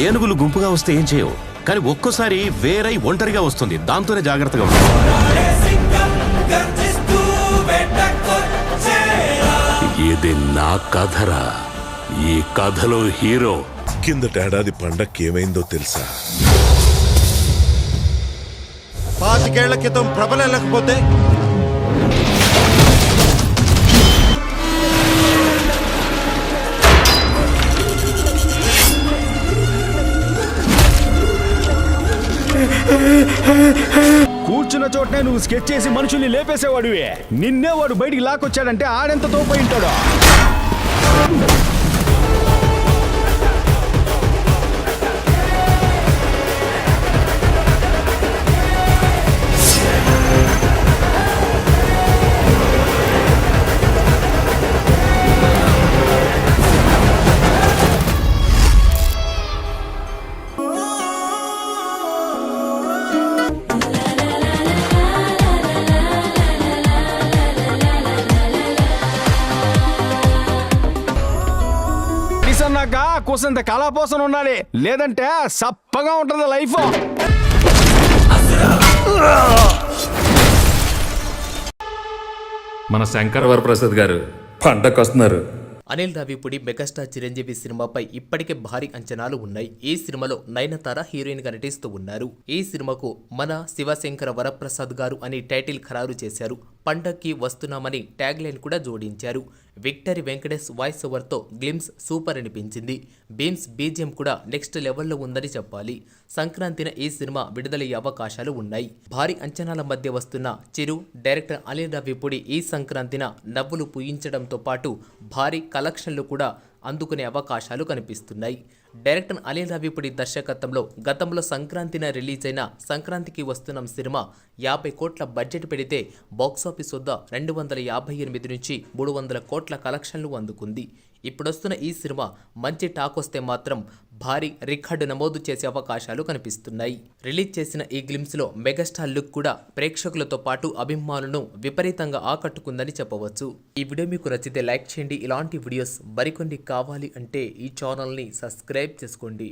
ఏనుగులు గుంపుగా వస్తే ఏం చేయవు, కానీ ఒక్కోసారి వేరై ఒంటరిగా వస్తుంది. దాంతోనే జాగ్రత్తగా ఉంటుంది. ఇది నా కథరా. ఈ కథలో హీరో కిందటేడాది పండక్కేమైందో తెలుసా? 25 ఏళ్ల క్రితం ప్రబలలేకపోతే కూర్చున్న చోటనే నువ్వు స్కెచ్ చేసి మనుషుల్ని లేపేసేవాడువే. నిన్నే వాడు బయటికి లాక్కొచ్చాడంటే ఆడెంత తోపై ఉంటాడో. అన్నాక కూసంత కళాపోసన ఉండాలి, లేదంటే సప్పగా ఉంటుంది లైఫ్. మన శంకర్ వరప్రసాద్ గారు పంటకు వస్తున్నారు. అనిల్ రావిపూడి మెగాస్టార్ చిరంజీవి సినిమాపై ఇప్పటికే భారీ అంచనాలు ఉన్నాయి. ఈ సినిమాలో నయనతార హీరోయిన్ గా నటిస్తూ ఉన్నారు. ఈ సినిమాకు మన శివశంకర వరప్రసాద్ గారు అని టైటిల్ ఖరారు చేశారు. పండక్కి వస్తున్నామని ట్యాగ్ లైన్ కూడా జోడించారు. విక్టరీ వెంకటేష్ వాయిస్ ఓవర్ తో గ్లిమ్స్ సూపర్ అనిపించింది. బీమ్స్ బీజిఎం కూడా నెక్స్ట్ లెవెల్లో ఉందని చెప్పాలి. సంక్రాంతిన ఈ సినిమా విడుదలయ్యే అవకాశాలు ఉన్నాయి. భారీ అంచనాల మధ్య వస్తున్న చిరు డైరెక్టర్ అనిల్ రావిపూడి ఈ సంక్రాంతిన నవ్వులు పూయించడంతో పాటు భారీ కలెక్షన్లు కూడా అందుకునే అవకాశాలు కనిపిస్తున్నాయి. డైరెక్టర్ అనిల్ రావిపూడి దర్శకత్వంలో గతంలో సంక్రాంతిన రిలీజ్ అయిన సంక్రాంతికి వస్తున్న సినిమా 50 కోట్ల బడ్జెట్ పెడితే బాక్సాఫీస్ వద్ద 258 నుంచి 300 కోట్ల కలెక్షన్లు అందుకుంది. ఇప్పుడొస్తున్న ఈ సినిమా మంచి టాక్ వస్తే మాత్రం భారీ రికార్డు నమోదు చేసే అవకాశాలు కనిపిస్తున్నాయి. రిలీజ్ చేసిన ఈ గ్లిమ్స్ లో మెగాస్టార్ లుక్ కూడా ప్రేక్షకులతో పాటు అభిమానులను విపరీతంగా ఆకట్టుకుందని చెప్పవచ్చు. ఈ వీడియో మీకు నచ్చితే లైక్ చేయండి. ఇలాంటి వీడియోస్ మరికొన్ని కావాలి అంటే ఈ ఛానల్ని సబ్స్క్రైబ్ చేసుకోండి.